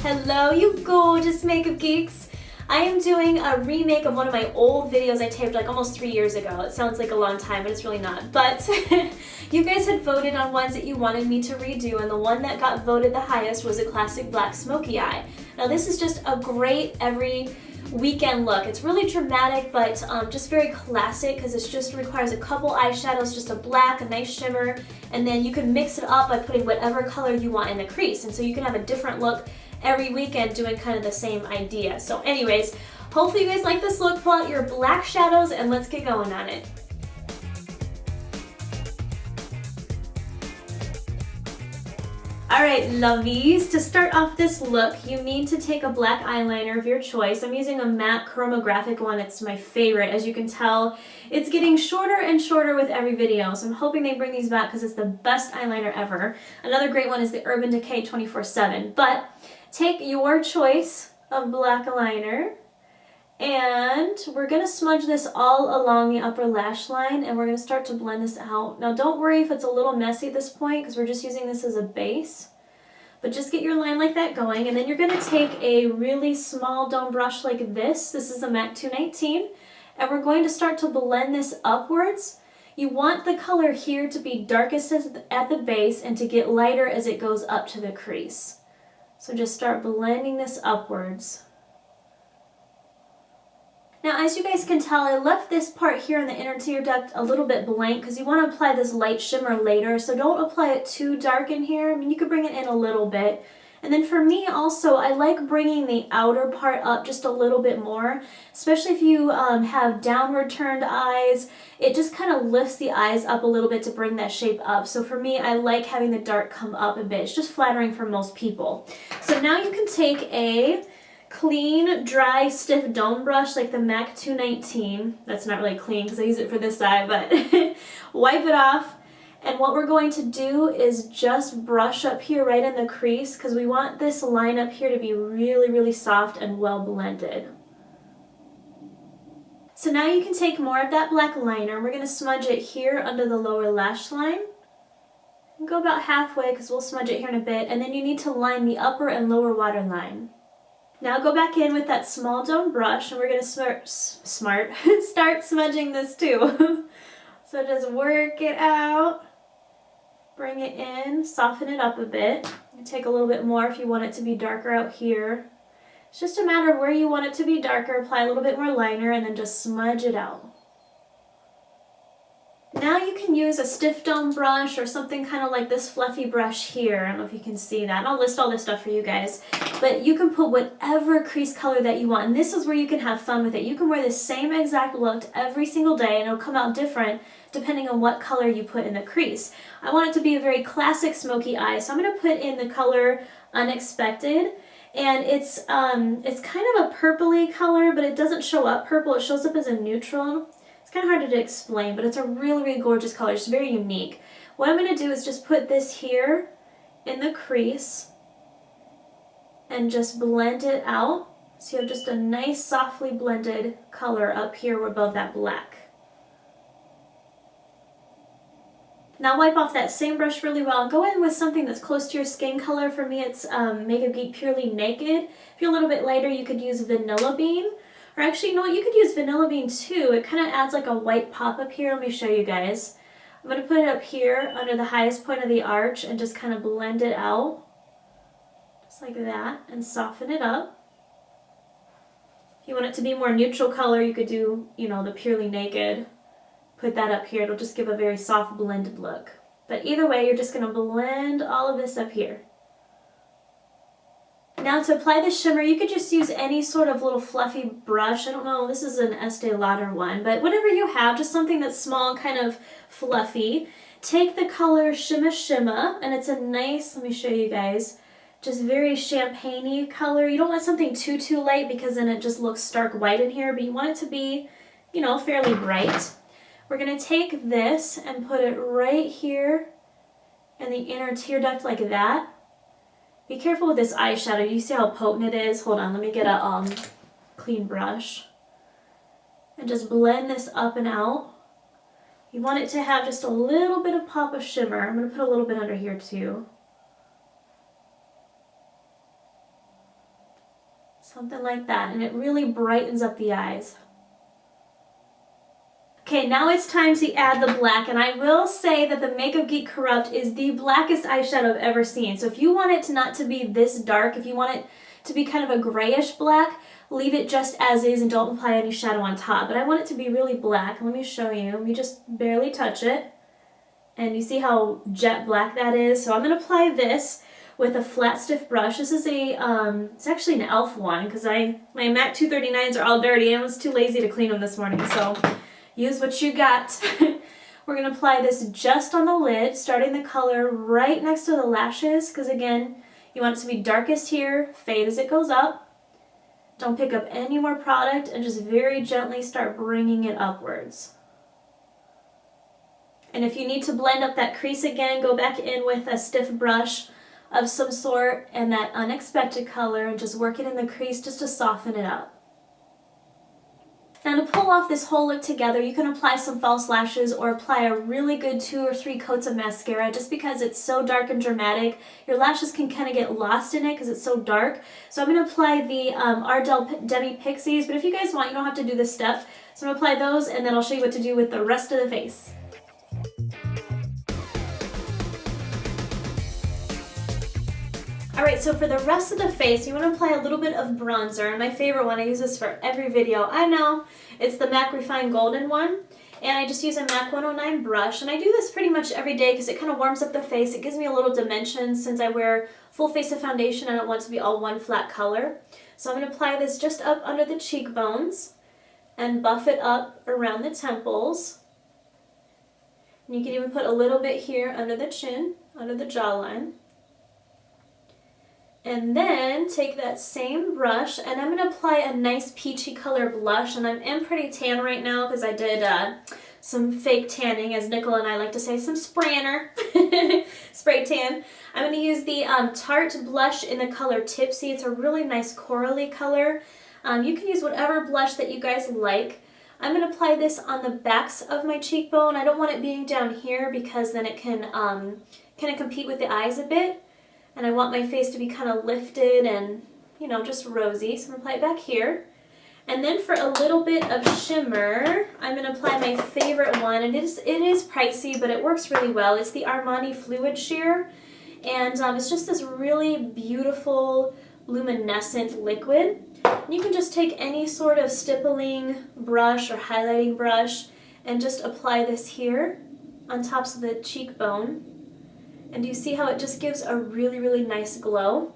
Hello, you gorgeous makeup geeks! I am doing a remake of one of my old videos I taped like almost 3 years ago. It sounds like a long time, but it's really not. But you guys had voted on ones that you wanted me to redo, and the one that got voted the highest was a classic black smoky eye. Now this is just a great every weekend look. It's really dramatic, but just very classic because it just requires a couple eyeshadows, just a black, a nice shimmer, and then you can mix it up by putting whatever color you want in the crease. And so you can have a different look every weekend doing kind of the same idea. So anyways, hopefully you guys like this look. Pull out your black shadows and let's get going on it. Alright, lovies, to start off this look, you need to take a black eyeliner of your choice. I'm using a matte Chromographic one. It's my favorite. As you can tell, it's getting shorter and shorter with every video, so I'm hoping they bring these back because it's the best eyeliner ever. Another great one is the Urban Decay 24/7. But take your choice of black liner, and we're going to smudge this all along the upper lash line, and we're going to start to blend this out. Now don't worry if it's a little messy at this point because we're just using this as a base, but just get your line like that going. And then you're going to take a really small dome brush like this. This is a MAC 219, and we're going to start to blend this upwards. You want the color here to be darkest at the base and to get lighter as it goes up to the crease. So just start blending this upwards. Now, as you guys can tell, I left this part here in the inner tear duct a little bit blank because you want to apply this light shimmer later, so don't apply it too dark in here. I mean, you could bring it in a little bit. And then for me also, I like bringing the outer part up just a little bit more, especially if you have downward turned eyes. It just kind of lifts the eyes up a little bit to bring that shape up. So for me, I like having the dark come up a bit. It's just flattering for most people. So now you can take a clean, dry, stiff dome brush like the MAC 219. That's not really clean because I use it for this eye, but wipe it off. And what we're going to do is just brush up here right in the crease because we want this line up here to be really, really soft and well blended. So now you can take more of that black liner. We're going to smudge it here under the lower lash line. Go about halfway because we'll smudge it here in a bit. And then you need to line the upper and lower waterline. Now go back in with that small dome brush and we're going to start smudging this too. So just work it out. Bring it in, soften it up a bit. You take a little bit more if you want it to be darker out here. It's just a matter of where you want it to be darker. Apply a little bit more liner and then just smudge it out. Now you can use a stiff dome brush or something kind of like this fluffy brush here. I don't know if you can see that. I'll list all this stuff for you guys. But you can put whatever crease color that you want. And this is where you can have fun with it. You can wear the same exact look every single day and it'll come out different depending on what color you put in the crease. I want it to be a very classic smoky eye, so I'm going to put in the color Unexpected. And it's kind of a purpley color, but it doesn't show up purple. It shows up as a neutral. It's kind of hard to explain, but it's a really, really gorgeous color. It's very unique. What I'm going to do is just put this here in the crease and just blend it out. So you have just a nice, softly blended color up here above that black. Now wipe off that same brush really well. Go in with something that's close to your skin color. For me, it's Makeup Geek Purely Naked. If you're a little bit lighter, you could use Vanilla Bean. Or actually, you know what? You could use Vanilla Bean too. It kind of adds like a white pop up here. Let me show you guys. I'm going to put it up here under the highest point of the arch and just kind of blend it out. Just like that. And soften it up. If you want it to be more neutral color, you could do, you know, the Purely Naked. Put that up here. It'll just give a very soft blended look. But either way, you're just going to blend all of this up here. Now to apply the shimmer, you could just use any sort of little fluffy brush. I don't know, this is an Estee Lauder one, but whatever you have, just something that's small, kind of fluffy. Take the color Shimma, and it's a nice, let me show you guys, just very champagne-y color. You don't want something too light because then it just looks stark white in here, but you want it to be, you know, fairly bright. We're going to take this and put it right here in the inner tear duct like that. Be careful with this eyeshadow. You see how potent it is? Hold on, let me get a clean brush. And just blend this up and out. You want it to have just a little bit of pop of shimmer. I'm going to put a little bit under here too. Something like that, and it really brightens up the eyes. Okay, now it's time to add the black, and I will say that the Makeup Geek Corrupt is the blackest eyeshadow I've ever seen. So if you want it to not to be this dark, if you want it to be kind of a grayish black, leave it just as is and don't apply any shadow on top. But I want it to be really black. Let me show you. Let me just barely touch it. And you see how jet black that is? So I'm going to apply this with a flat stiff brush. This is a, it's actually an e.l.f. one because my MAC 239s are all dirty and I was too lazy to clean them this morning. So use what you got. We're going to apply this just on the lid, starting the color right next to the lashes because again, you want it to be darkest here, fade as it goes up. Don't pick up any more product and just very gently start bringing it upwards. And if you need to blend up that crease again, go back in with a stiff brush of some sort and that unexpected color and just work it in the crease just to soften it up. Now to pull off this whole look together, you can apply some false lashes or apply a really good 2 or 3 coats of mascara just because it's so dark and dramatic. Your lashes can kind of get lost in it because it's so dark. So I'm going to apply the Ardell Demi Pixies, but if you guys want, you don't have to do this step. So I'm going to apply those and then I'll show you what to do with the rest of the face. Alright, so for the rest of the face, you want to apply a little bit of bronzer. And my favorite one, I use this for every video. I know, it's the MAC Refined Golden one. And I just use a MAC 109 brush. And I do this pretty much every day because it kind of warms up the face. It gives me a little dimension since I wear full face of foundation. I don't want it to be all one flat color. So I'm going to apply this just up under the cheekbones and buff it up around the temples. And you can even put a little bit here under the chin, under the jawline. And then take that same brush and I'm going to apply a nice peachy color blush. And I'm in pretty tan right now because I did some fake tanning, as Nicole and I like to say, some sprayer, spray tan. I'm going to use the Tarte blush in the color Tipsy. It's a really nice corally color. You can use whatever blush that you guys like. I'm going to apply this on the backs of my cheekbone. I don't want it being down here because then it can kind of compete with the eyes a bit. And I want my face to be kind of lifted and, you know, just rosy. So I'm going to apply it back here. And then for a little bit of shimmer, I'm going to apply my favorite one. And it is pricey, but it works really well. It's the Armani Fluid Sheer. And it's just this really beautiful luminescent liquid. And you can just take any sort of stippling brush or highlighting brush and just apply this here on tops of the cheekbone. And do you see how it just gives a really, really nice glow?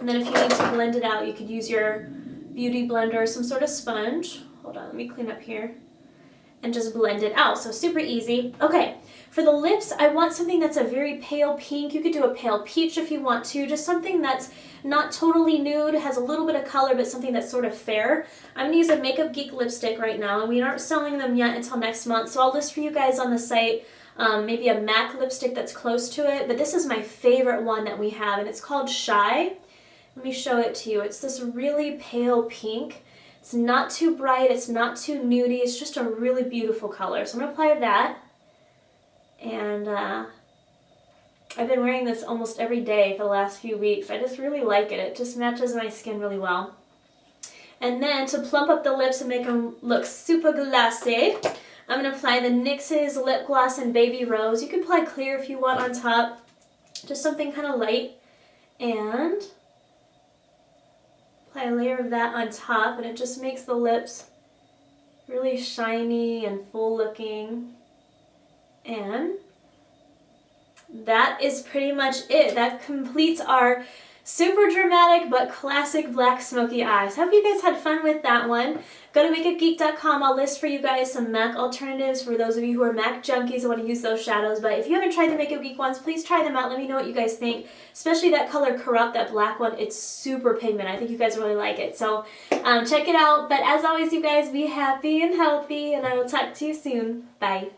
And then if you need to blend it out, you could use your beauty blender or some sort of sponge. Hold on, let me clean up here. And just blend it out. So super easy. Okay, for the lips, I want something that's a very pale pink. You could do a pale peach if you want to. Just something that's not totally nude, has a little bit of color, but something that's sort of fair. I'm going to use a Makeup Geek lipstick right now, and we aren't selling them yet until next month. So I'll list for you guys on the site maybe a MAC lipstick that's close to it. But this is my favorite one that we have, and it's called Shy. Let me show it to you. It's this really pale pink. It's not too bright, it's not too nudie, it's just a really beautiful color. So I'm going to apply that. And I've been wearing this almost every day for the last few weeks. I just really like it. It just matches my skin really well. And then to plump up the lips and make them look super glossy, I'm going to apply the NYX's Lip Gloss in Baby Rose. You can apply clear if you want on top. Just something kind of light. And apply a layer of that on top, and it just makes the lips really shiny and full looking. And that is pretty much it. That completes our super dramatic but classic black smoky eyes. Hope you guys had fun with that one. Go to makeupgeek.com. I'll list for you guys some MAC alternatives for those of you who are MAC junkies and want to use those shadows. But if you haven't tried the Makeup Geek ones, please try them out. Let me know what you guys think. Especially that color Corrupt, that black one. It's super pigment. I think you guys really like it. So check it out. But as always, you guys, be happy and healthy, and I will talk to you soon. Bye.